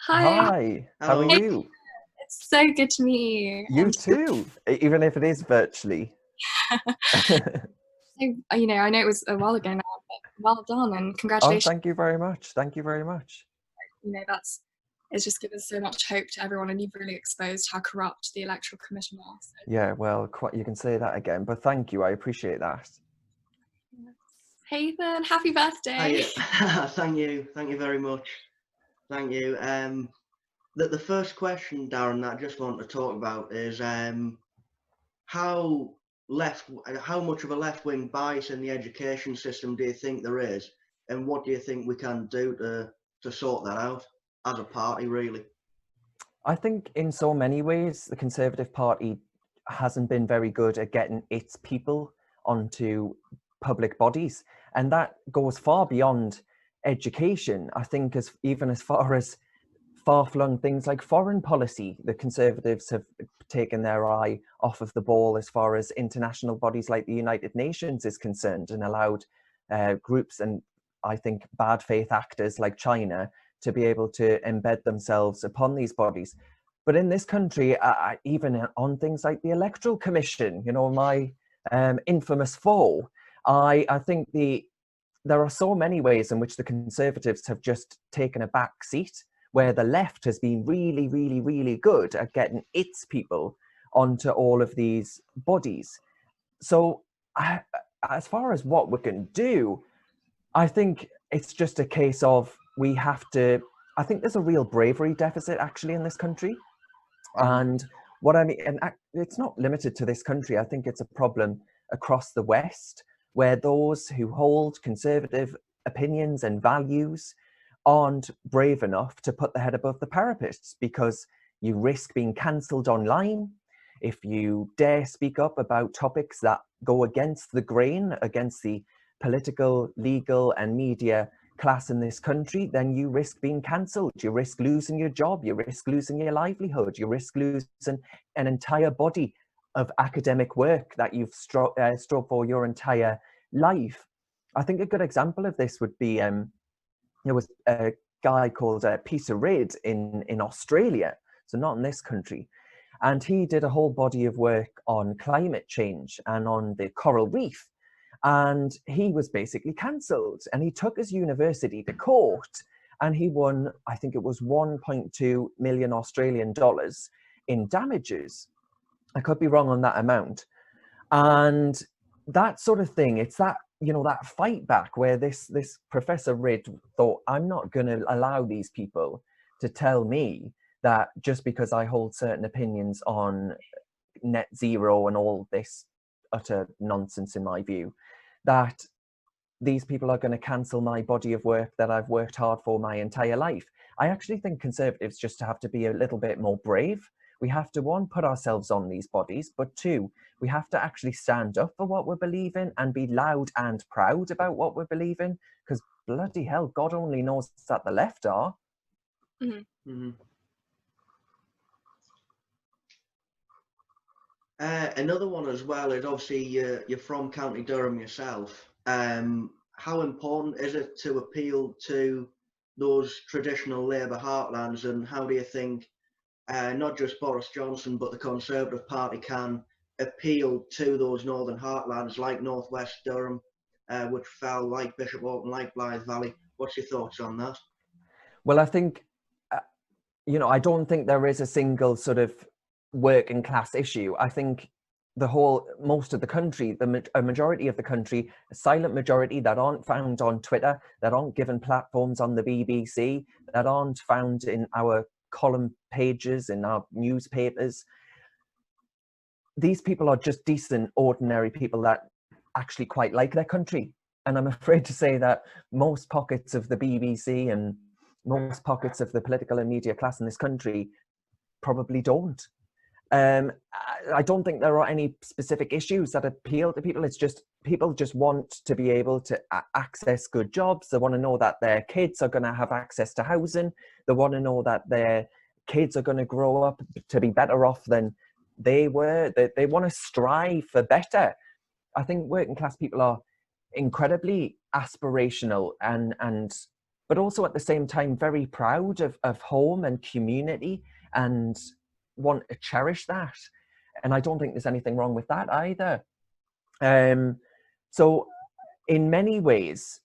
Hi, Hi, how are Hello. you? it's so good to meet you. You too, even if it is virtually. I know it was a while ago now, but well done and Oh, congratulations. thank you very much. Thank you very much. It's just given so much hope to everyone, and you've really exposed how corrupt the Electoral Commission was. So, Yeah, well, you can say that again, but thank you. I appreciate that. yes. Hey Ethan, happy birthday! Thank you very much. Thank you. The first question, Darren, that I just want to talk about is how much of a left-wing bias in the education system do you think there is, and what do you think we can do to sort that out as a party, really? I think in so many ways, the Conservative Party hasn't been very good at getting its people onto public bodies. And that goes far beyond education. I think even as far as far-flung things like foreign policy, the Conservatives have taken their eye off of the ball as far as international bodies like the United Nations is concerned, and allowed groups and I think bad faith actors like China to be able to embed themselves upon these bodies. But in this country, even on things like the Electoral Commission, my infamous foe, I think there are so many ways in which the Conservatives have just taken a back seat, where the left has been really, really, really good at getting its people onto all of these bodies. So as far as what we can do, I think it's just a case of I think there's a real bravery deficit actually in this country. And what I mean, and it's not limited to this country, I think it's a problem across the West, where those who hold conservative opinions and values aren't brave enough to put their head above the parapet, because you risk being cancelled online if you dare speak up about topics that go against the grain, against the political, legal, and media class in this country. Then you risk being cancelled. You risk losing your job. You risk losing your livelihood. You risk losing an entire body of academic work that you've strove for your entire life. I think a good example of this would be there was a guy called Peter Reid in Australia, so not in this country. And he did a whole body of work on climate change and on the coral reef. And he was basically cancelled. And he took his university to court, and he won, I think it was 1.2 million Australian dollars in damages. I could be wrong on that amount. And that sort of thing, it's that, that fight back where this Professor Reid thought, I'm not going to allow these people to tell me that just because I hold certain opinions on net zero and all this utter nonsense, in my view, that these people are going to cancel my body of work that I've worked hard for my entire life. I actually think Conservatives just have to be a little bit more brave. We have to, one, put ourselves on these bodies, but two, we have to actually stand up for what we believe in and be loud and proud about what we believe in, because bloody hell, God only knows that the left are. Mm-hmm. Mm-hmm. Another one as well is, obviously you're from County Durham yourself. How important is it to appeal to those traditional Labour heartlands, and how do you think not just Boris Johnson but the Conservative Party can appeal to those northern heartlands like North West Durham, which fell, like Bishop Auckland, like Blythe Valley? What's your thoughts on that? Well, I think, I don't think there is a single sort of working class issue. I think most of the country, a majority of the country, a silent majority that aren't found on Twitter, that aren't given platforms on the BBC, that aren't found in our column pages, in our newspapers. These people are just decent, ordinary people that actually quite like their country. And I'm afraid to say that most pockets of the BBC and most pockets of the political and media class in this country probably don't. I don't think there are any specific issues that appeal to people. It's just people just want to be able to access good jobs. They want to know that their kids are going to have access to housing. They want to know that their kids are going to grow up to be better off than they were. They want to strive for better. I think working class people are incredibly aspirational and but also at the same time very proud of home and community and want to cherish that. And I don't think there's anything wrong with that either. So in many ways,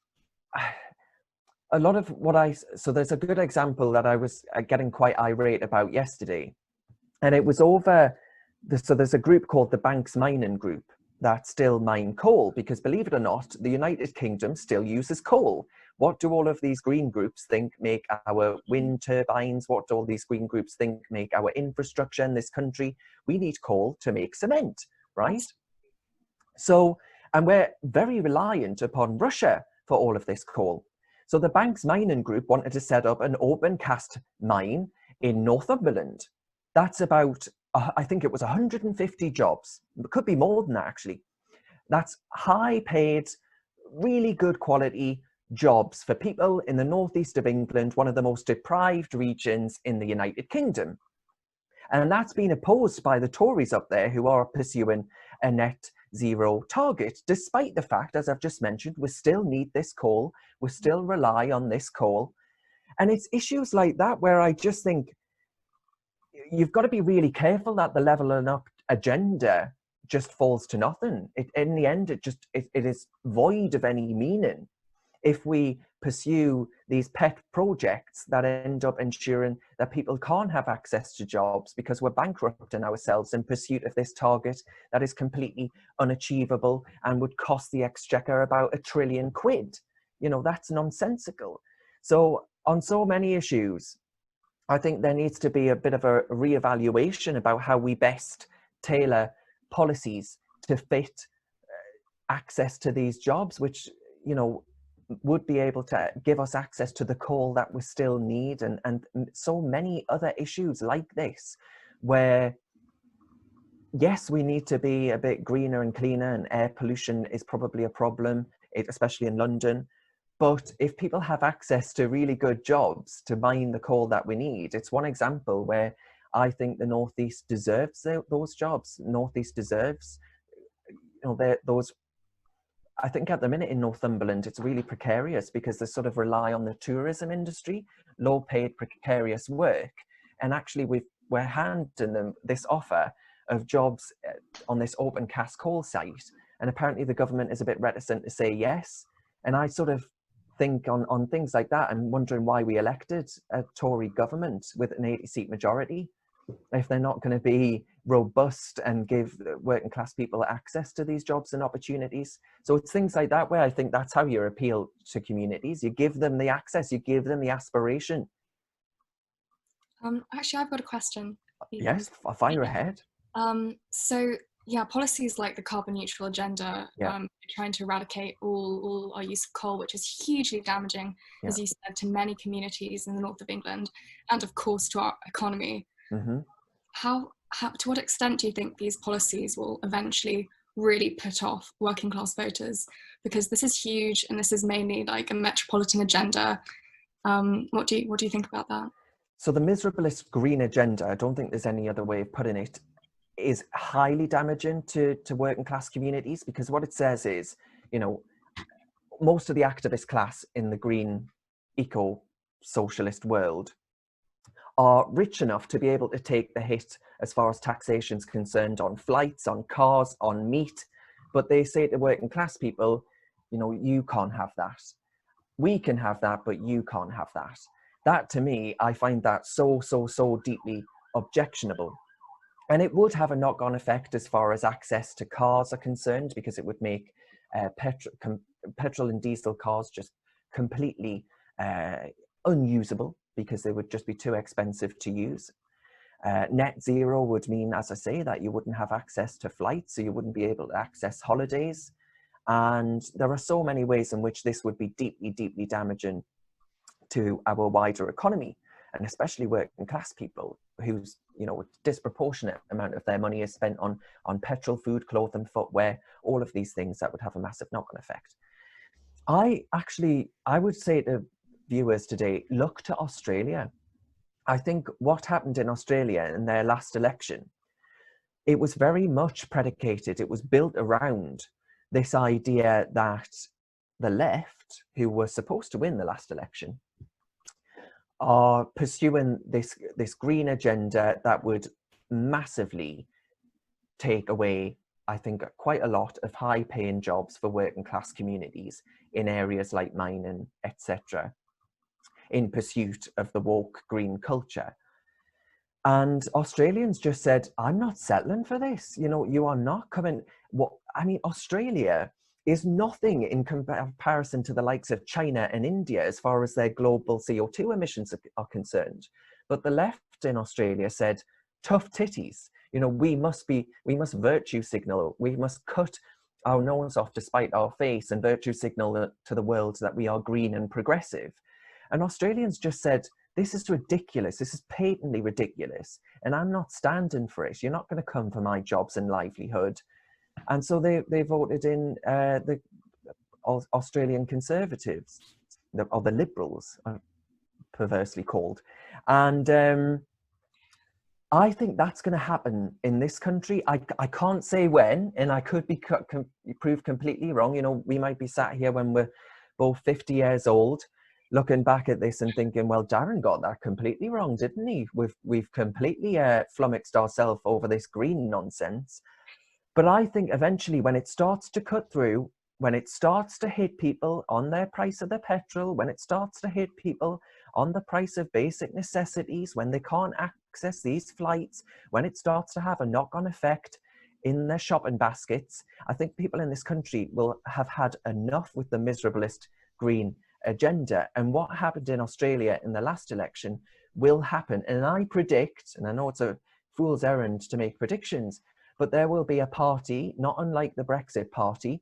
a lot of what so there's a good example that I was getting quite irate about yesterday. And it was over, so there's a group called the Banks Mining Group that still mine coal, because believe it or not, the United Kingdom still uses coal. What do all of these green groups think make our wind turbines? What do all these green groups think make our infrastructure in this country? We need coal to make cement, right? So, and we're very reliant upon Russia for all of this coal. So the Banks Mining Group wanted to set up an open cast mine in Northumberland. That's about, I think it was 150 jobs. It could be more than that, actually. That's high paid, really good quality jobs for people in the northeast of England, one of the most deprived regions in the United Kingdom. And that's been opposed by the Tories up there, who are pursuing a net zero target, despite the fact, as I've just mentioned, we still need this coal, we still rely on this coal. And it's issues like that where I just think you've got to be really careful that the levelling up agenda just falls to nothing. In the end, it is void of any meaning if we pursue these pet projects that end up ensuring that people can't have access to jobs because we're bankrupting ourselves in pursuit of this target that is completely unachievable and would cost the exchequer about £1 trillion. You know, that's nonsensical. So on so many issues, I think there needs to be a bit of a reevaluation about how we best tailor policies to fit access to these jobs, which, you know, would be able to give us access to the coal that we still need, and so many other issues like this, where yes, we need to be a bit greener and cleaner, and air pollution is probably a problem, especially in London. But if people have access to really good jobs to mine the coal that we need, it's one example where I think the Northeast deserves those jobs. Northeast deserves, you know, those. I think at the minute in Northumberland, it's really precarious because they sort of rely on the tourism industry, low paid, precarious work. And actually we're handing them this offer of jobs on this open cast coal site. And apparently the government is a bit reticent to say yes. And I sort of think on things like that, I'm wondering why we elected a Tory government with an 80-seat majority if they're not going to be robust and give working class people access to these jobs and opportunities. So it's things like that where I think that's how you appeal to communities. You give them the access, you give them the aspiration. Actually, I've got a question. Yes, fire ahead. So yeah, policies like the carbon neutral agenda, trying to eradicate all our use of coal, which is hugely damaging, as you said, to many communities in the north of England, and of course to our economy. Mm-hmm. How to what extent do you think these policies will eventually really put off working class voters? Because this is huge, and this is mainly like a metropolitan agenda. What do you think about that? So the miserablest green agenda, I don't think there's any other way of putting it, is highly damaging to working class communities, because what it says is, you know, most of the activist class in the green eco-socialist world are rich enough to be able to take the hit as far as taxation is concerned on flights, on cars, on meat. But they say to working class people, you know, you can't have that. We can have that, but you can't have that. That to me, I find that so deeply objectionable. And it would have a knock-on effect as far as access to cars are concerned, because it would make petrol and diesel cars just completely unusable, because they would just be too expensive to use. Net zero would mean, as I say, that you wouldn't have access to flights, so you wouldn't be able to access holidays. And there are so many ways in which this would be deeply damaging to our wider economy, and especially working class people whose, you know, a disproportionate amount of their money is spent on petrol, food, clothing, footwear, all of these things that would have a massive knock-on effect. I would say to viewers today, look to Australia. I think what happened in Australia in their last election, it was very much predicated, it was built around this idea that the left left, who were supposed to win the last election, are pursuing this green agenda that would massively take away, I think, quite a lot of high-paying jobs for working-class communities in areas like mining, etc., in pursuit of the woke green culture. And Australians just said, I'm not settling for this. You know, you are not coming. Australia is nothing in comparison to the likes of China and India as far as their global CO2 emissions are concerned. But the left in Australia said, tough titties. You know, we must virtue signal. We must cut our nose off to spite our face and virtue signal to the world that we are green and progressive. And Australians just said, this is ridiculous. This is patently ridiculous. And I'm not standing for it. You're not going to come for my jobs and livelihood. And so they voted in the Australian Conservatives, or the Liberals, perversely called. And I think that's going to happen in this country. I can't say when, and I could be proved completely wrong. You know, we might be sat here when we're both 50 years old, looking back at this and thinking, well, Darren got that completely wrong, didn't he? We've completely flummoxed ourselves over this green nonsense. But I think eventually when it starts to cut through, when it starts to hit people on their price of their petrol, when it starts to hit people on the price of basic necessities, when they can't access these flights, when it starts to have a knock-on effect in their shopping baskets, I think people in this country will have had enough with the miserablest green agenda. And what happened in Australia in the last election will happen. And I predict, and I know it's a fool's errand to make predictions, but there will be a party, not unlike the Brexit party,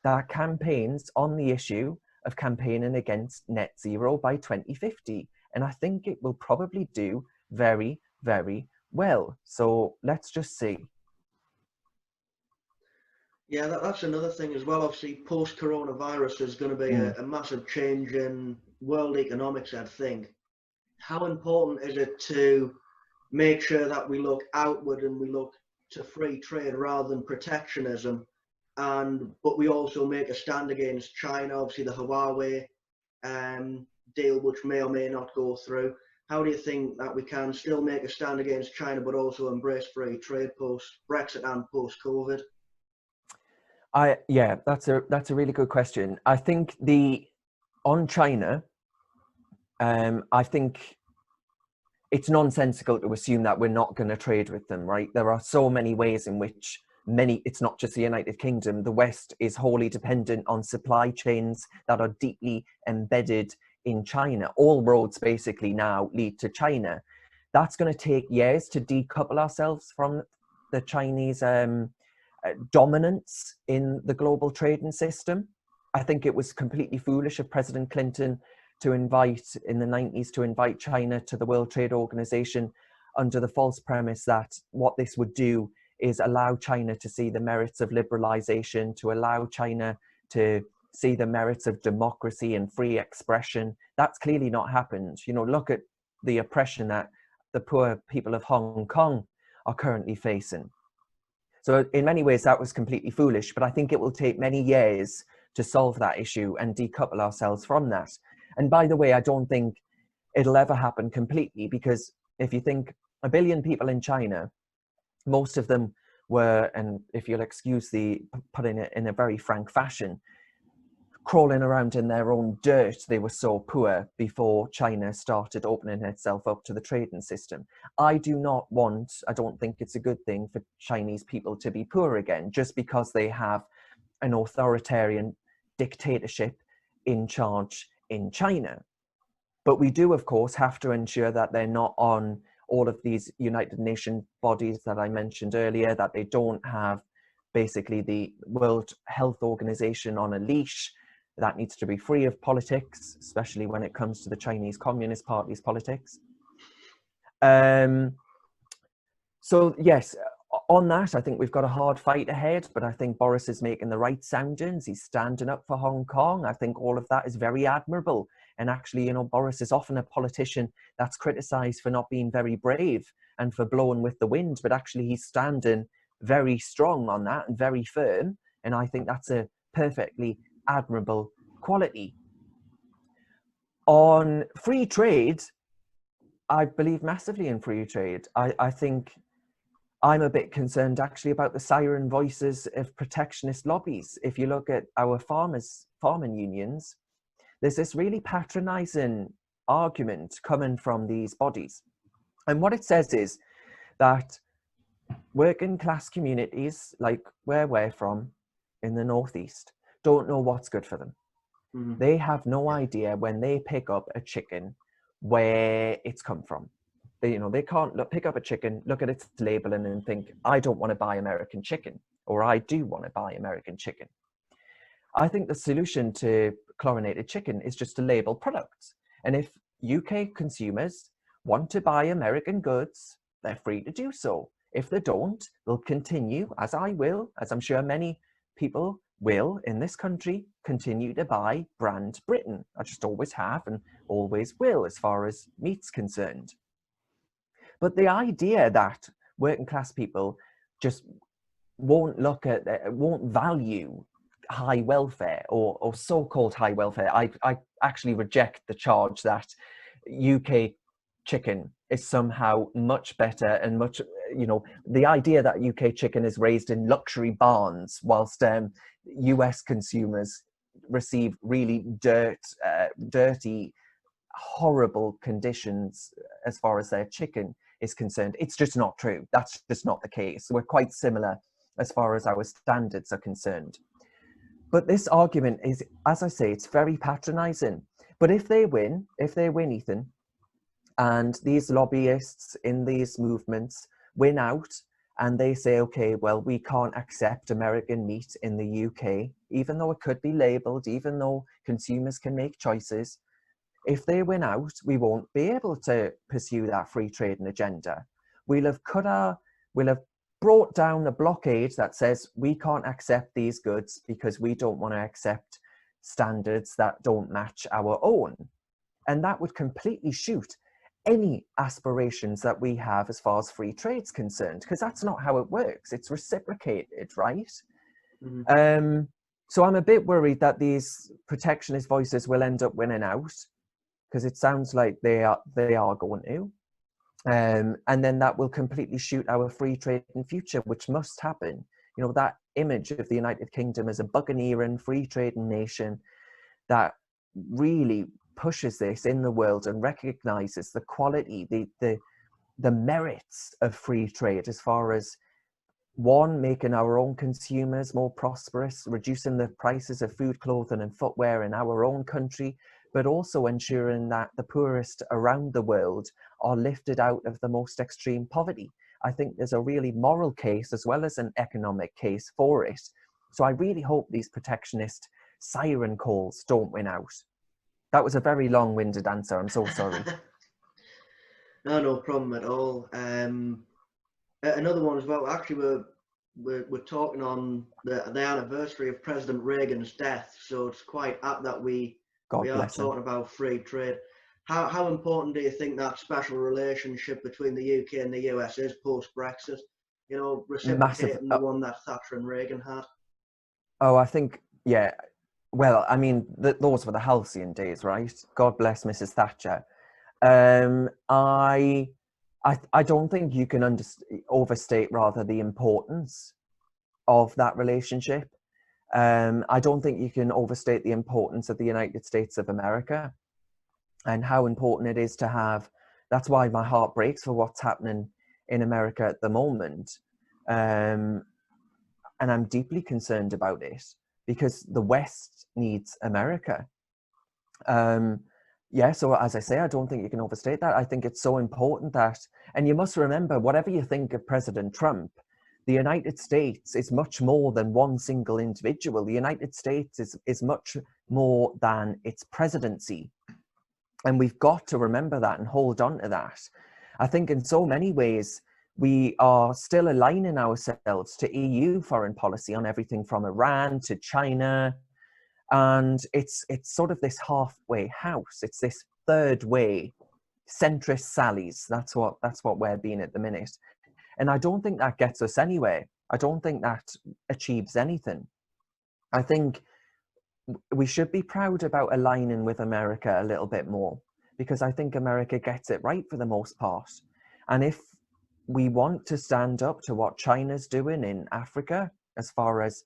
that campaigns on the issue of campaigning against net zero by 2050. And I think it will probably do very, very well. So let's just see. Yeah, that's another thing as well. Obviously, post-coronavirus is going to be a massive change in world economics, I think. How important is it to make sure that we look outward and we look to free trade rather than protectionism, but we also make a stand against China, obviously the Huawei deal, which may or may not go through? How do you think that we can still make a stand against China but also embrace free trade post-Brexit and post-COVID? Yeah, that's a really good question. I think on China, I think it's nonsensical to assume that we're not going to trade with them, right? There are so many ways in which it's not just the United Kingdom, the West is wholly dependent on supply chains that are deeply embedded in China. All roads basically now lead to China. That's going to take years to decouple ourselves from the Chinese dominance in the global trading system. I think it was completely foolish of President Clinton in the 90s to invite China to the World Trade Organization under the false premise that what this would do is allow China to see the merits of liberalization, to allow China to see the merits of democracy and free expression. That's clearly not happened. You know, look at the oppression that the poor people of Hong Kong are currently facing. So in many ways, that was completely foolish, but I think it will take many years to solve that issue and decouple ourselves from that. And by the way, I don't think it'll ever happen completely, because if you think 1 billion people in China, most of them were, and if you'll excuse putting it in a very frank fashion, crawling around in their own dirt. They were so poor before China started opening itself up to the trading system. I don't think it's a good thing for Chinese people to be poor again, just because they have an authoritarian dictatorship in charge in China. But we do, of course, have to ensure that they're not on all of these United Nations bodies that I mentioned earlier, that they don't have basically the World Health Organization on a leash. That needs to be free of politics, especially when it comes to the Chinese Communist Party's politics. So yes, on that, I think we've got a hard fight ahead, but I think Boris is making the right soundings. He's standing up for Hong Kong. I think all of that is very admirable. And actually, you know, Boris is often a politician that's criticized for not being very brave and for blowing with the wind, but actually he's standing very strong on that and very firm. And I think that's a perfectly admirable quality. On free trade, I believe massively in free trade. I think I'm a bit concerned actually about the siren voices of protectionist lobbies. If you look at our farming unions, there's this really patronizing argument coming from these bodies. And what it says is that working class communities, like where we're from in the Northeast, don't know what's good for them. Mm-hmm. They have no idea when they pick up a chicken where it's come from. They can't pick up a chicken, look at its labeling and think, I don't want to buy American chicken, or I do want to buy American chicken. I think the solution to chlorinated chicken is just to label products. And if UK consumers want to buy American goods, they're free to do so. If they don't, they'll continue, as I will, as I'm sure many people will in this country, continue to buy brand Britain. I just always have and always will as far as meat's concerned. But the idea that working class people just won't value high welfare or so-called high welfare. I actually reject the charge that UK chicken is somehow much better and much, the idea that UK chicken is raised in luxury barns whilst US consumers receive really dirty, horrible conditions as far as their chicken is concerned. It's just not true. That's just not the case. We're quite similar as far as our standards are concerned. But this argument is, as I say, it's very patronizing. But if they win, Ethan, and these lobbyists in these movements win out and they say, okay, well, we can't accept American meat in the UK, even though it could be labeled, even though consumers can make choices. If they win out, we won't be able to pursue that free trading agenda. We'll have brought down the blockade that says we can't accept these goods because we don't want to accept standards that don't match our own. And that would completely shoot any aspirations that we have as far as free trade's concerned, because that's not how it works. It's reciprocated, right? Mm-hmm. So I'm a bit worried that these protectionist voices will end up winning out, because it sounds like they are going to. And then that will completely shoot our free trade in future, which must happen. That image of the United Kingdom as a buccaneering free trading nation that really pushes this in the world and recognizes the quality, the merits of free trade as far as, one, making our own consumers more prosperous, reducing the prices of food, clothing and footwear in our own country, but also ensuring that the poorest around the world are lifted out of the most extreme poverty. I think there's a really moral case as well as an economic case for it. So I really hope these protectionist siren calls don't win out. That was a very long-winded answer. I'm so sorry. No problem at all. Another one as well. Actually, we're talking on the anniversary of President Reagan's death, so it's quite apt that we are talking about free trade. How important do you think that special relationship between the UK and the US is post-Brexit? Reciprocating the one that Thatcher and Reagan had. Oh, I think, yeah. Well, I mean, those were the halcyon days, right? God bless Mrs. Thatcher. I don't think you can overstate rather the importance of that relationship. I don't think you can overstate the importance of the United States of America and how important it is to have. That's why my heart breaks for what's happening in America at the moment. And I'm deeply concerned about it because the West needs America. So as I say, I don't think you can overstate that. I think it's so important that, and you must remember, whatever you think of President Trump, the United States is much more than one single individual. The United States is much more than its presidency. And we've got to remember that and hold on to that. I think in so many ways, we are still aligning ourselves to EU foreign policy on everything from Iran to China. And it's sort of this halfway house. It's this third way, centrist sallies. That's what we're being at the minute. And I don't think that gets us anywhere. I don't think that achieves anything. I think we should be proud about aligning with America a little bit more, because I think America gets it right for the most part. And if we want to stand up to what China's doing in Africa, as far as,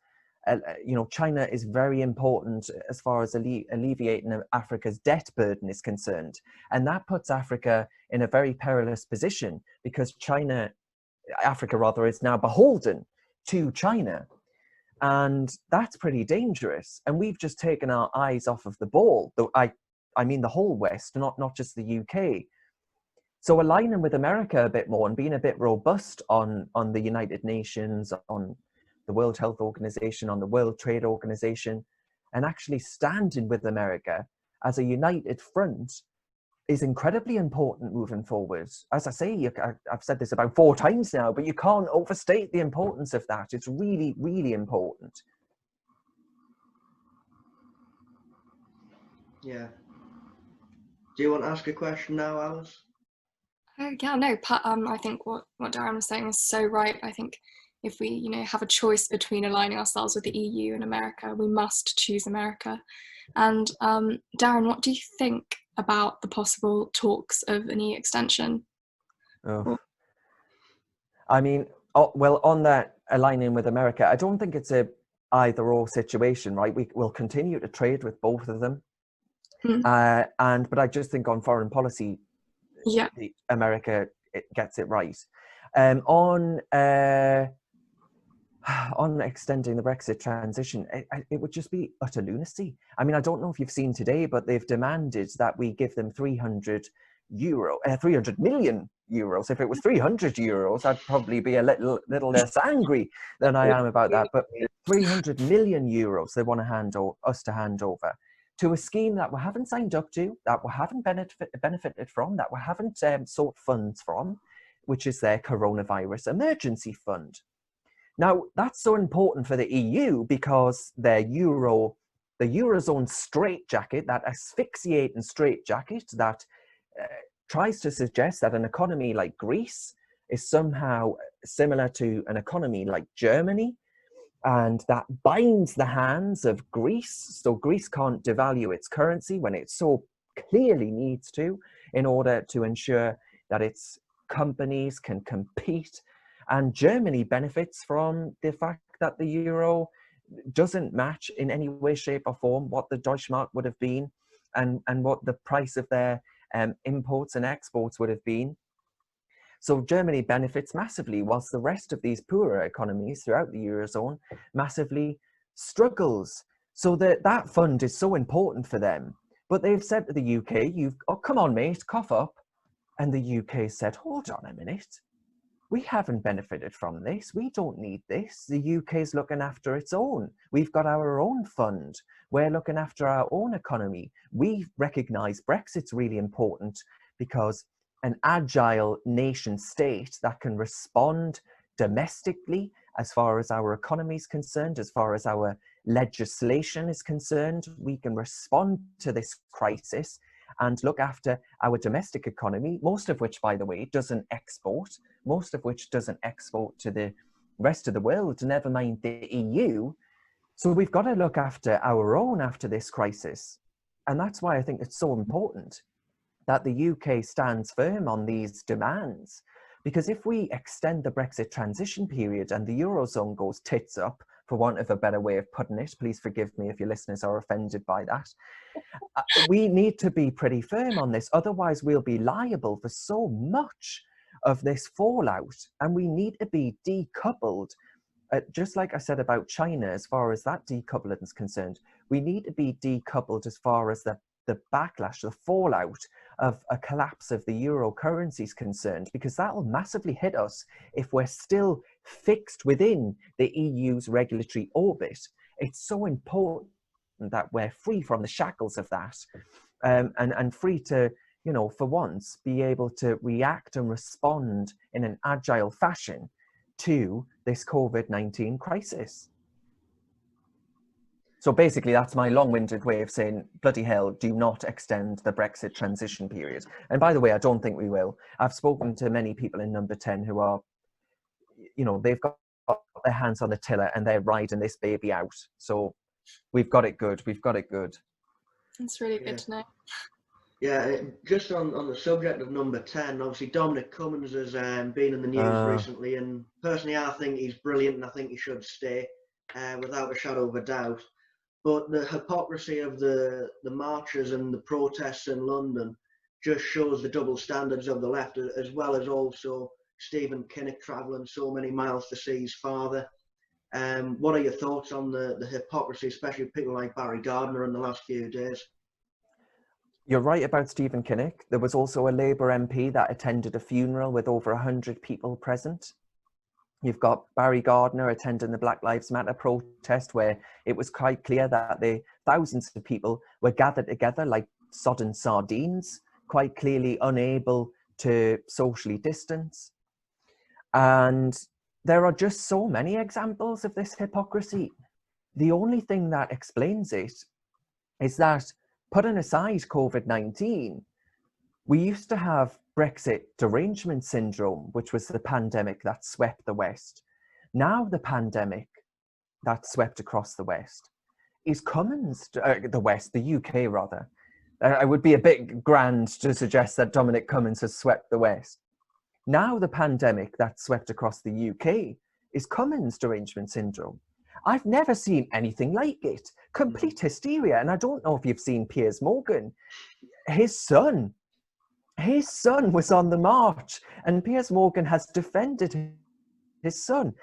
China is very important as far as alleviating Africa's debt burden is concerned. And that puts Africa in a very perilous position, because Africa is now beholden to China. And that's pretty dangerous. And we've just taken our eyes off of the ball. Though I mean the whole West, not just the UK. So aligning with America a bit more and being a bit robust on the United Nations, on the World Health Organization, on the World Trade Organization, and actually standing with America as a united front is incredibly important moving forward. As I say, I've said this about 4 times now, but you can't overstate the importance of that. It's really, really important. Yeah. Do you want to ask a question now, Alice? Yeah, no, I think what Darren was saying is so right. I think if we, have a choice between aligning ourselves with the EU and America, we must choose America. And Darren, what do you think about the possible talks of an EU extension? Oh. I mean, on that aligning with America, I don't think it's a either-or situation, right? We will continue to trade with both of them. But I just think on foreign policy, America gets it right. On extending the Brexit transition, it would just be utter lunacy. I mean, I don't know if you've seen today, but they've demanded that we give them 300 million euros. If it was 300 euros, I'd probably be a little less angry than I am about that. But 300 million euros they want to us to hand over to a scheme that we haven't signed up to, that we haven't benefited from, that we haven't sought funds from, which is their coronavirus emergency fund. Now, that's so important for the EU because the Eurozone straitjacket, that asphyxiating straitjacket that tries to suggest that an economy like Greece is somehow similar to an economy like Germany, and that binds the hands of Greece, so Greece can't devalue its currency when it so clearly needs to, in order to ensure that its companies can compete. And Germany benefits from the fact that the euro doesn't match in any way, shape or form what the Deutschmark would have been and what the price of their imports and exports would have been. So Germany benefits massively, whilst the rest of these poorer economies throughout the Eurozone massively struggles. So that fund is so important for them. But they've said to the UK, come on, mate, cough up. And the UK said, hold on a minute. We haven't benefited from this. We don't need this. The UK's looking after its own. We've got our own fund. We're looking after our own economy. We recognise Brexit's really important because an agile nation state that can respond domestically as far as our economy is concerned, as far as our legislation is concerned, we can respond to this crisis and look after our domestic economy, most of which, by the way, doesn't export, most of which doesn't export to the rest of the world, never mind the EU. So we've got to look after our own after this crisis. And that's why I think it's so important that the UK stands firm on these demands. Because if we extend the Brexit transition period and the Eurozone goes tits up, for want of a better way of putting it, please forgive me if your listeners are offended by that, we need to be pretty firm on this. Otherwise, we'll be liable for so much of this fallout. And we need to be decoupled. Just like I said about China, as far as that decoupling is concerned, we need to be decoupled as far as the backlash, the fallout of a collapse of the euro currency is concerned, because that will massively hit us if we're still fixed within the EU's regulatory orbit. It's so important that we're free from the shackles of that and free to, for once, be able to react and respond in an agile fashion to this COVID-19 crisis. So basically, that's my long-winded way of saying, bloody hell, do not extend the Brexit transition period. And by the way, I don't think we will. I've spoken to many people in Number 10 who are, they've got their hands on the tiller and they're riding this baby out. So We've got it good. We've got it good. It's really good to know. Yeah, just on the subject of number 10, obviously Dominic Cummings has been in the news recently, and personally I think he's brilliant and I think he should stay, without a shadow of a doubt. But the hypocrisy of the marches and the protests in London just shows the double standards of the left, as well as also Stephen Kinnock travelling so many miles to see his father. What are your thoughts on the hypocrisy, especially of people like Barry Gardiner in the last few days? You're right about Stephen Kinnock. There was also a Labour MP that attended a funeral with over 100 people present. You've got Barry Gardiner attending the Black Lives Matter protest, where it was quite clear that thousands of people were gathered together like sodden sardines, quite clearly unable to socially distance. And there are just so many examples of this hypocrisy. The only thing that explains it is that, putting aside COVID-19, we used to have Brexit derangement syndrome, which was the pandemic that swept the West. Now the pandemic that swept across the West is the West, the UK rather. It would be a bit grand to suggest that Dominic Cummings has swept the West. Now the pandemic that swept across the UK is Cummings derangement syndrome. I've never seen anything like it. Complete hysteria. And I don't know if you've seen Piers Morgan. His son was on the march, and Piers Morgan has defended his son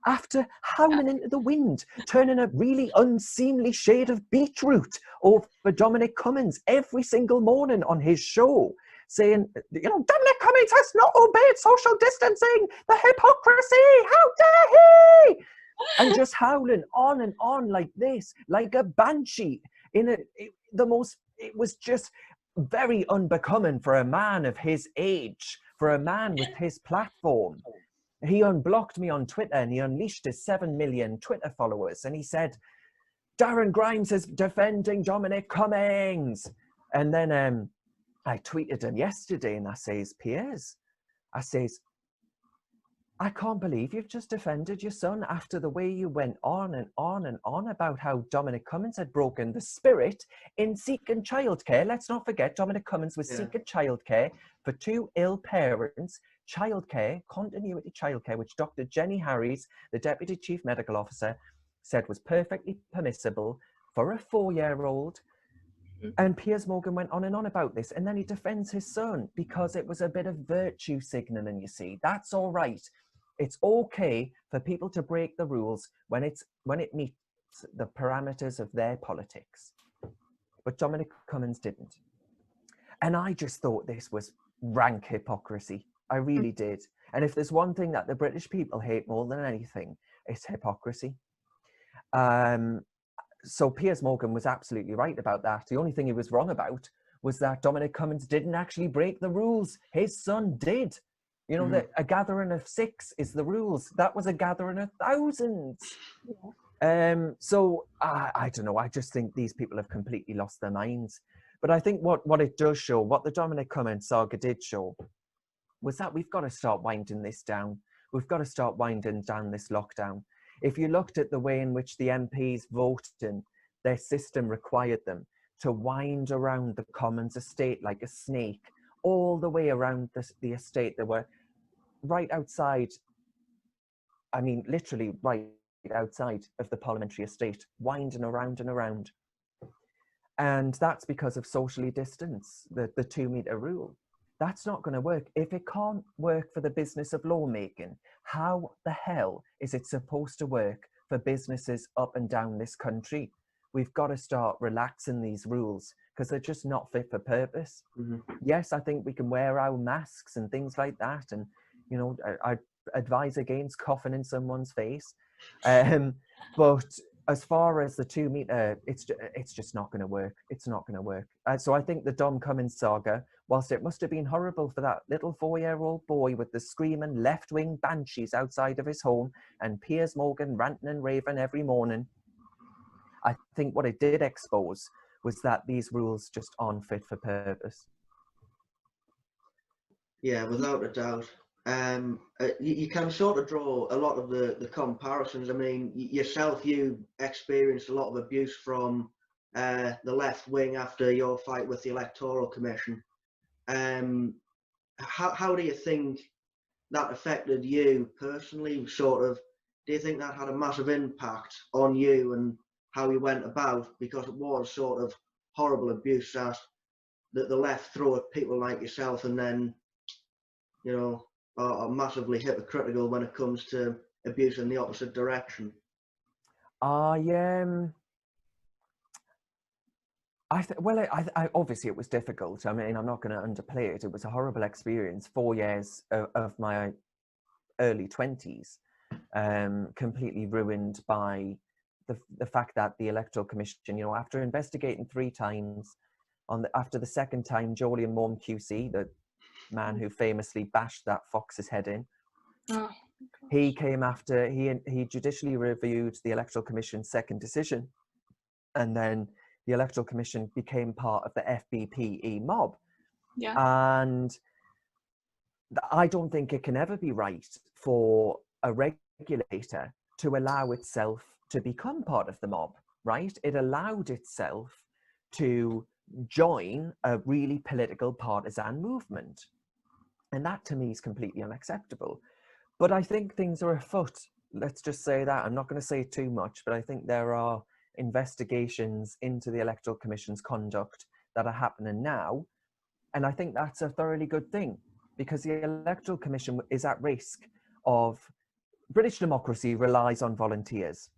after howling into the wind, turning a really unseemly shade of beetroot over Dominic Cummings every single morning on his show, saying, Dominic Cummings has not obeyed social distancing, the hypocrisy, how dare he? And just howling on and on like this, like a banshee. It was just very unbecoming for a man of his age, for a man with his platform. He unblocked me on Twitter and he unleashed his 7 million Twitter followers. And he said, Darren Grimes is defending Dominic Cummings. And then I tweeted him yesterday and I says, Piers, I can't believe you've just defended your son after the way you went on and on and on about how Dominic Cummings had broken the spirit in seeking childcare. Let's not forget, Dominic Cummings was seeking childcare for 2 ill parents, continuity childcare, which Dr. Jenny Harries, the Deputy Chief Medical Officer, said was perfectly permissible for a 4-year-old. And Piers Morgan went on and on about this, and then he defends his son because it was a bit of virtue signalling, you see. That's all right. It's okay for people to break the rules when it meets the parameters of their politics. But Dominic Cummings didn't. And I just thought this was rank hypocrisy. I really did. And if there's one thing that the British people hate more than anything, it's hypocrisy. So Piers Morgan was absolutely right about that. The only thing he was wrong about was that Dominic Cummings didn't actually break the rules. His son did. That a gathering of 6 is the rules. That was a gathering of thousands. Yeah. So I don't know. I just think these people have completely lost their minds. But I think what it does show, what the Dominic Cummings saga did show, was that we've got to start winding this down. We've got to start winding down this lockdown. If you looked at the way in which the MPs voted, their system required them to wind around the Commons estate like a snake, all the way around the estate. They were right outside, literally right outside of the parliamentary estate, winding around and around. And that's because of socially distance, the 2-meter rule. That's not going to work. If it can't work for the business of lawmaking, how the hell is it supposed to work for businesses up and down this country? We've got to start relaxing these rules because they're just not fit for purpose. Yes, I think we can wear our masks and things like that. And, I advise against coughing in someone's face. But as far as the 2-meter, it's just not going to work. It's not going to work. So I think the Dom Cummings saga, whilst it must have been horrible for that little 4-year-old boy with the screaming left-wing banshees outside of his home and Piers Morgan ranting and raving every morning, I think what it did expose was that these rules just aren't fit for purpose. Yeah, without a doubt. you can sort of draw a lot of the comparisons. I mean, yourself, you experienced a lot of abuse from the left wing after your fight with the Electoral Commission. How do you think that affected you personally? Sort of, do you think that had a massive impact on you and how you went about? Because it was sort of horrible abuse that the left throw at people like yourself, and then, you know, are massively hypocritical when it comes to abuse in the opposite direction. I obviously it was difficult. I mean, I'm not going to underplay it. It was a horrible experience. 4 years of my early 20s, completely ruined by the fact that the Electoral Commission, you know, after investigating 3 times, after the second time, Jolyon Maugham QC, the man who famously bashed that fox's head in, he came after, he judicially reviewed the Electoral Commission's second decision, and then the Electoral Commission became part of the FBPE mob. Yeah. And I don't think it can ever be right for a regulator to allow itself to become part of the mob, right? It allowed itself to join a really political partisan movement. And that to me is completely unacceptable. But I think things are afoot. Let's just say that. I'm not going to say too much, but I think there are investigations into the Electoral Commission's conduct that are happening now. And I think that's a thoroughly good thing, because the Electoral Commission is at risk of, British democracy relies on volunteers,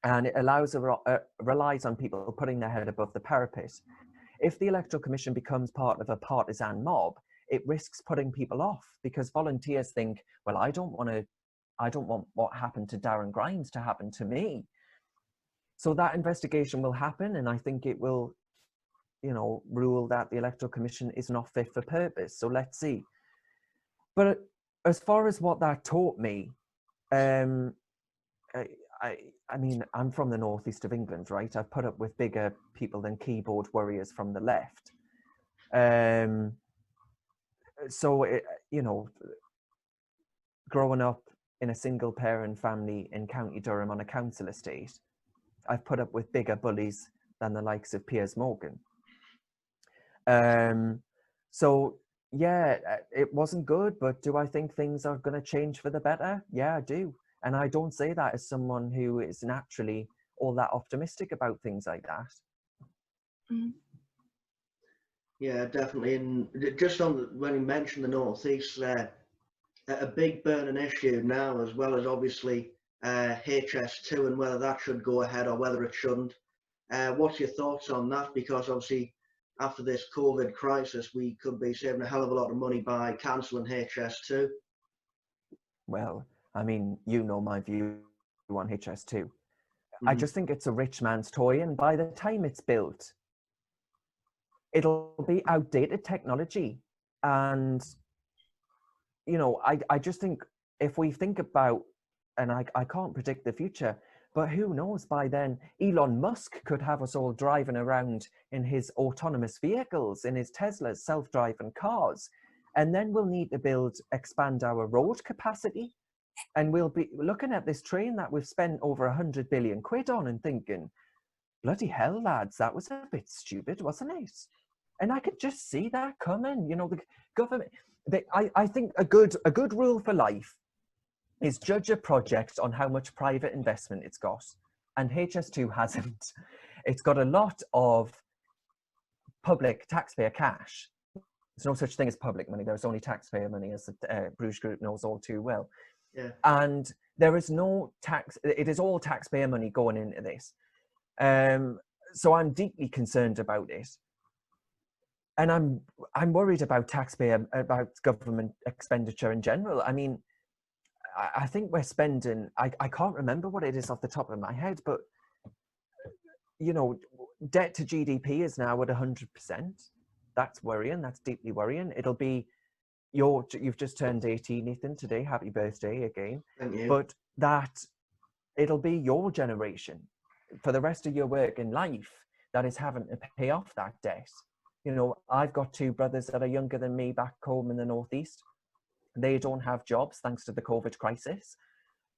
and it relies on people putting their head above the parapet. If the Electoral Commission becomes part of a partisan mob, it risks putting people off, because volunteers think, well, I don't want what happened to Darren Grimes to happen to me. So that investigation will happen, and I think it will, you know, rule that the Electoral Commission is not fit for purpose. So let's see. But as far as what that taught me, I mean, I'm from the northeast of England, right? I've put up with bigger people than keyboard warriors from the left. So, you know, growing up in a single parent family in County Durham on a council estate, I've put up with bigger bullies than the likes of Piers Morgan. So yeah, it wasn't good, but do I think things are going to change for the better? Yeah, I do. And I don't say that as someone who is naturally all that optimistic about things like that. Mm. Yeah, definitely. And just on when you mentioned the Northeast there, a big burning issue now, as well as obviously HS2 and whether that should go ahead or whether it shouldn't. What's your thoughts on that? Because obviously after this COVID crisis, we could be saving a hell of a lot of money by cancelling HS2. Well, I mean, you know my view on HS2. I just think it's a rich man's toy, and by the time it's built, it'll be outdated technology. And, you know, I just think if we think about, and I can't predict the future, but who knows, by then Elon Musk could have us all driving around in his autonomous vehicles, in his Teslas, self-driving cars. And then we'll need to expand our road capacity. And we'll be looking at this train that we've spent over 100 billion quid on and thinking, bloody hell, lads, that was a bit stupid, wasn't it? And I could just see that coming. You know, the government, I think a good rule for life is judge a project on how much private investment it's got. And HS2 hasn't. It's got a lot of public taxpayer cash. There's no such thing as public money. There's only taxpayer money, as the Bruges Group knows all too well. Yeah. And there is no tax. It is all taxpayer money going into this. So I'm deeply concerned about it. And I'm worried about about government expenditure in general. I mean, I think we're spending, I can't remember what it is off the top of my head, but, you know, debt to GDP is now at 100%. That's worrying. That's deeply worrying. It'll be you've just turned 18, Ethan, today. Happy birthday again. Thank you. But it'll be your generation for the rest of your working life that is having to pay off that debt. You know, I've got 2 brothers that are younger than me back home in the Northeast. They don't have jobs thanks to the COVID crisis.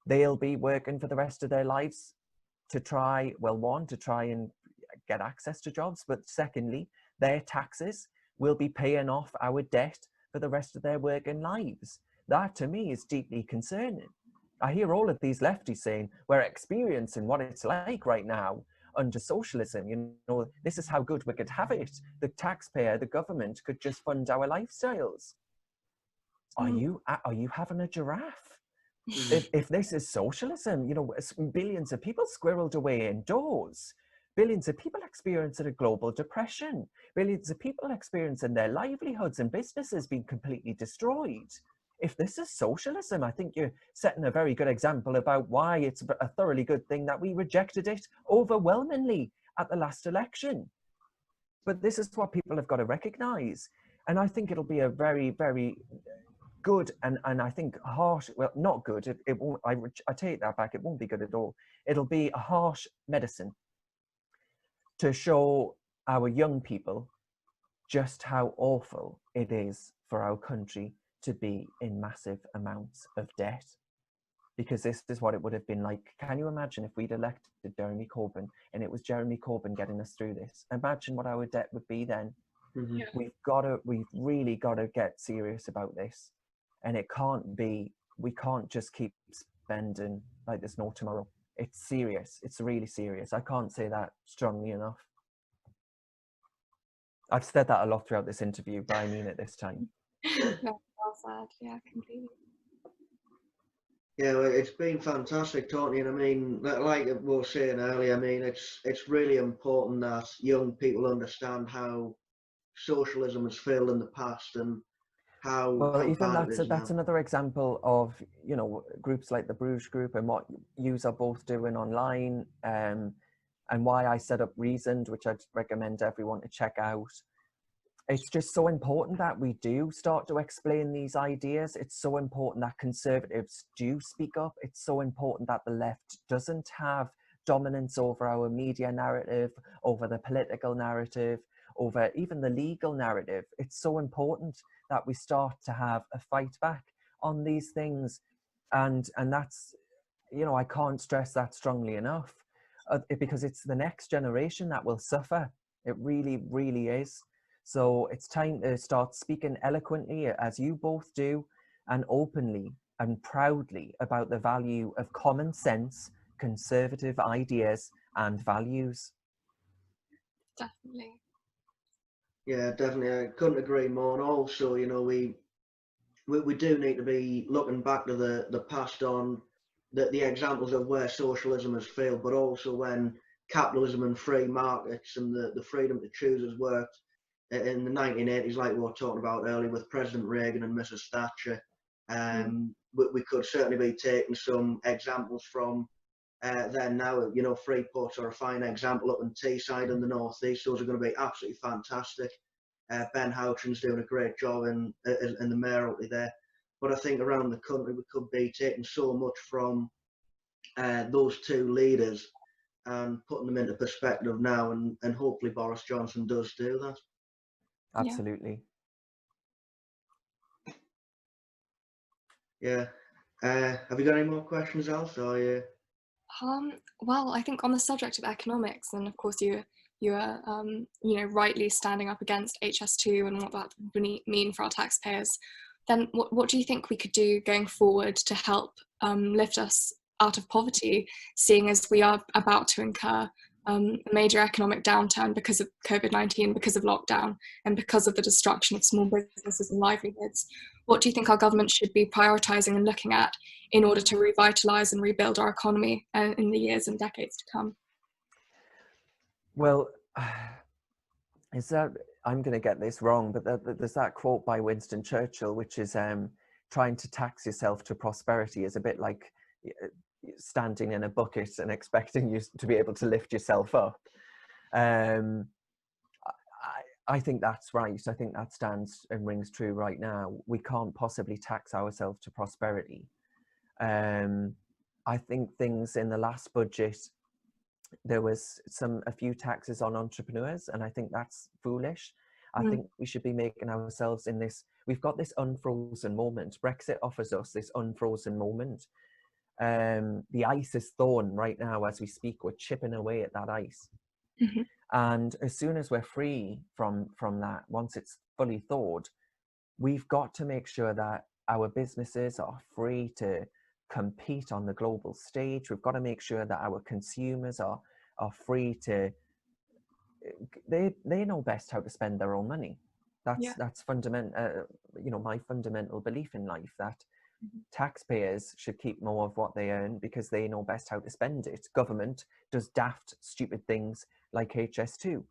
They'll be working for the rest of their lives to try, well, one, to try and get access to jobs, but secondly, their taxes will be paying off our debt for the rest of their working lives. That to me is deeply concerning. I hear all of these lefties saying we're experiencing what it's like right now under socialism. You know, this is how good we could have it. The taxpayer, the government could just fund our lifestyles. Are you having a giraffe? If this is socialism, you know, billions of people squirreled away indoors, billions of people experiencing a global depression, billions of people experiencing their livelihoods and businesses being completely destroyed. If this is socialism, I think you're setting a very good example about why it's a thoroughly good thing that we rejected it overwhelmingly at the last election. But this is what people have got to recognize. And I think it'll be a very, very good and I think harsh, well, not good, it won't, I take that back, it won't be good at all. It'll be a harsh medicine to show our young people just how awful it is for our country to be in massive amounts of debt. Because this is what it would have been like. Can you imagine if we'd elected Jeremy Corbyn and it was Jeremy Corbyn getting us through this? Imagine what our debt would be then. Mm-hmm. Yeah. We've really got to get serious about this. And it can't be, we can't just keep spending like there's no tomorrow. It's serious. It's really serious. I can't say that strongly enough. I've said that a lot throughout this interview, but I mean it this time. Well said. Yeah, completely. Yeah, well, it's been fantastic talking. And I mean, like we were saying earlier, I mean, it's really important that young people understand how socialism has failed in the past and how even bad it is that's now. another example of, you know, groups like the Bruges Group and what yous are both doing online, and why I set up Reasoned, which I'd recommend everyone to check out. It's just so important that we do start to explain these ideas. It's so important that conservatives do speak up. It's so important that the left doesn't have dominance over our media narrative, over the political narrative, over even the legal narrative. It's so important that we start to have a fight back on these things. And that's, you know, I can't stress that strongly enough, because it's the next generation that will suffer. It really, really is. So it's time to start speaking eloquently, as you both do, and openly and proudly about the value of common sense, conservative ideas and values. Definitely. Yeah, definitely. I couldn't agree more. And also, you know, we do need to be looking back to the past on the examples of where socialism has failed, but also when capitalism and free markets and the freedom to choose has worked in the 1980s, like we were talking about earlier with President Reagan and Mrs. Thatcher. We could certainly be taking some examples from then now. You know, Freeport's are a fine example up in Teesside in the northeast. Those are going to be absolutely fantastic. Ben Houchen's doing a great job in the mayoralty there. But I think around the country we could be taking so much from those two leaders and putting them into perspective now, and hopefully Boris Johnson does do that. Absolutely. Yeah. Have you got any more questions, Alf? Well, I think on the subject of economics, and of course you are, you know, rightly standing up against HS2 and what that would mean for our taxpayers. Then what do you think we could do going forward to help lift us out of poverty, seeing as we are about to incur a major economic downturn because of COVID-19, because of lockdown, and because of the destruction of small businesses and livelihoods? What do you think our government should be prioritising and looking at in order to revitalise and rebuild our economy in the years and decades to come? Well, is that, I'm going to get this wrong, but there's that quote by Winston Churchill, which is trying to tax yourself to prosperity is a bit like standing in a bucket and expecting you to be able to lift yourself up. I think that's right. I think that stands and rings true right now. We can't possibly tax ourselves to prosperity. I think things in the last budget, there was a few taxes on entrepreneurs, and I think that's foolish. I think we should be making ourselves in this, we've got this unfrozen moment. Brexit offers us this unfrozen moment. The ice is thawing right now as we speak. We're chipping away at that ice. And as soon as we're free from that, once it's fully thawed, we've got to make sure that our businesses are free to compete on the global stage. We've got to make sure that our consumers are free to, they know best how to spend their own money. That's fundamental, you know, my fundamental belief in life, that taxpayers should keep more of what they earn because they know best how to spend it. Government does daft, stupid things like HS2.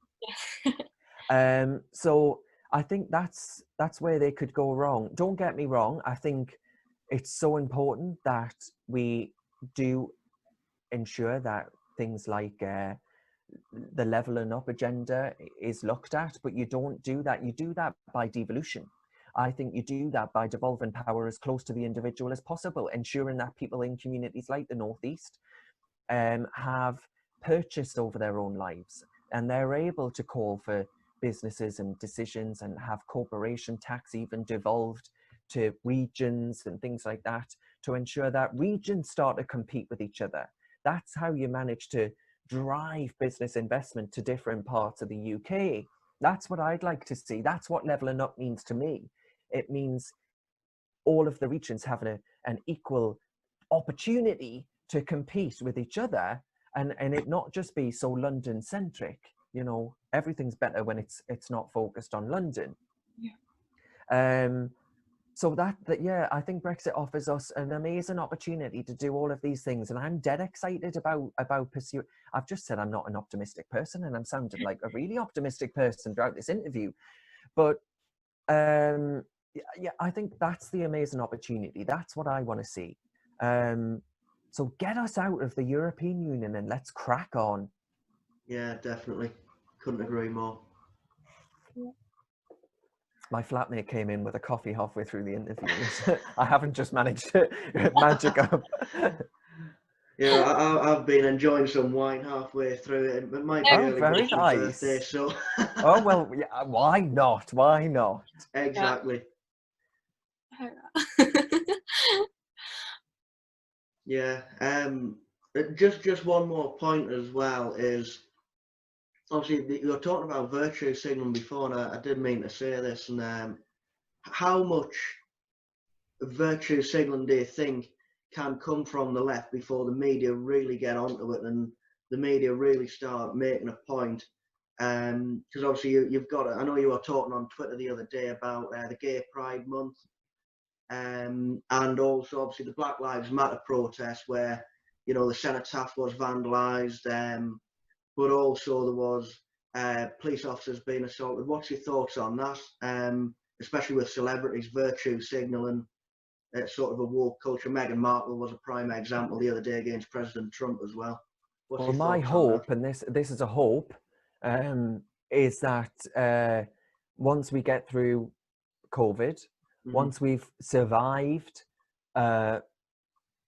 So I think that's where they could go wrong. Don't get me wrong. I think it's so important that we do ensure that things like the levelling up agenda is looked at, but you don't do that. You do that by devolution. I think you do that by devolving power as close to the individual as possible, ensuring that people in communities like the Northeast have purchase over their own lives, and they're able to call for businesses and decisions and have corporation tax even devolved to regions and things like that, to ensure that regions start to compete with each other. That's how you manage to drive business investment to different parts of the UK. That's what I'd like to see. That's what levelling up means to me. It means all of the regions having an equal opportunity to compete with each other, and it not just be so London centric. You know, everything's better when it's not focused on London. So that yeah, I think Brexit offers us an amazing opportunity to do all of these things, and I'm dead excited about pursuing. I've just said I'm not an optimistic person, and I'm sounded like a really optimistic person throughout this interview, but yeah, I think that's the amazing opportunity. That's what I want to see. So get us out of the European Union and let's crack on. Yeah, definitely. Couldn't agree more. My flatmate came in with a coffee halfway through the interview. I haven't just managed to magic up. Yeah, I've been enjoying some wine halfway through it. It might be early very nice. birthday, so. Oh well, yeah, why not? Why not? Exactly. Yeah. Just one more point as well is, obviously you were talking about virtue signaling before, and I did mean to say this. And how much virtue signaling do you think can come from the left before the media really get onto it and the media really start making a point? Because obviously you've got it. I know you were talking on Twitter the other day about the Gay Pride Month, and also obviously the Black Lives Matter protest where, you know, the cenotaph was vandalised, but also there was police officers being assaulted. What's your thoughts on that? Especially with celebrities virtue signalling sort of a woke culture. Meghan Markle was a prime example the other day against President Trump as well. Well, my hope, and this is a hope, is that once we get through COVID, once we've survived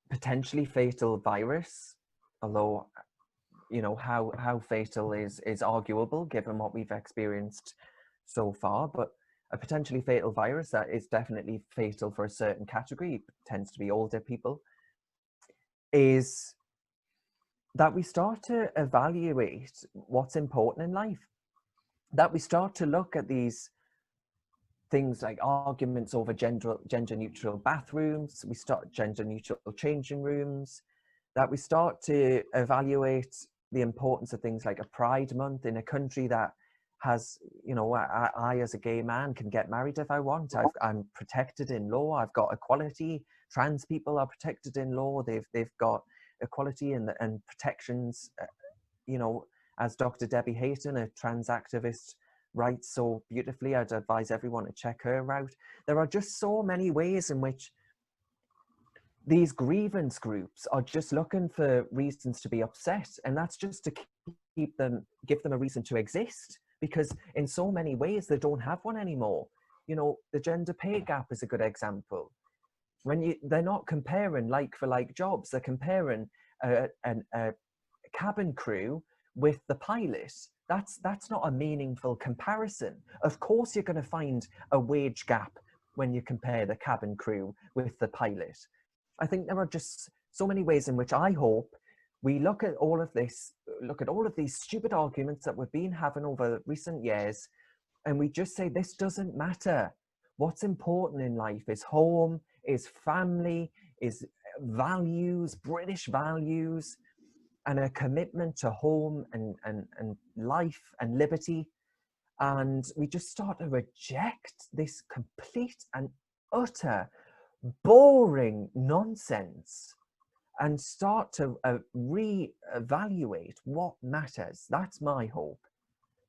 potentially fatal virus, although, you know, how fatal is arguable given what we've experienced so far, but a potentially fatal virus that is definitely fatal for a certain category, tends to be older people, is that we start to evaluate what's important in life, that we start to look at these things like arguments over gender neutral bathrooms, we start gender neutral changing rooms, that we start to evaluate the importance of things like a Pride Month in a country that has, you know, I as a gay man can get married if I want. I'm protected in law. I've got equality. Trans people are protected in law. They've got equality and protections. You know, as Dr. Debbie Hayton, a trans activist, writes so beautifully, I'd advise everyone to check her out. There are just so many ways in which these grievance groups are just looking for reasons to be upset, and that's just to give them a reason to exist, because in so many ways they don't have one anymore. You know, the gender pay gap is a good example. They're not comparing like for like jobs, they're comparing a cabin crew with the pilot, That's not a meaningful comparison. Of course, you're going to find a wage gap when you compare the cabin crew with the pilot. I think there are just so many ways in which I hope we look at all of this, look at all of these stupid arguments that we've been having over recent years, and we just say, this doesn't matter. What's important in life is home, is family, is values, British values, and a commitment to home and life and liberty. And we just start to reject this complete and utter boring nonsense and start to re-evaluate what matters. That's my hope.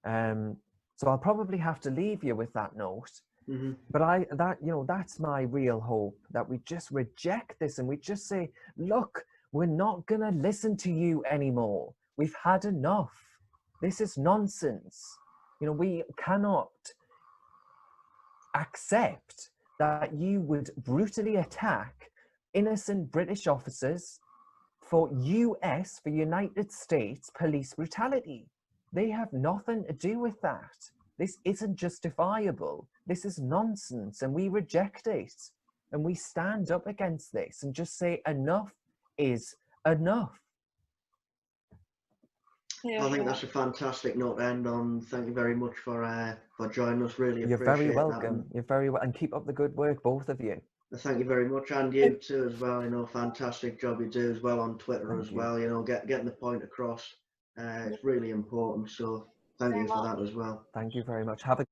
So I'll probably have to leave you with that note. Mm-hmm. But that's my real hope, that we just reject this and we just say, look, we're not going to listen to you anymore. We've had enough. This is nonsense. We cannot accept that you would brutally attack innocent British officers for United States police brutality. They have nothing to do with that. This isn't justifiable. This is nonsense, and we reject it. And we stand up against this and just say enough is enough. I think that's a fantastic note to end on. Thank you very much for joining us. Really appreciate it. You're very welcome. You're very welcome. And keep up the good work, both of you. Thank you very much, and you too as well. Fantastic job you do as well on Twitter as well. Getting the point across. It's really important. So thank you for that as well. Thank you very much. Have a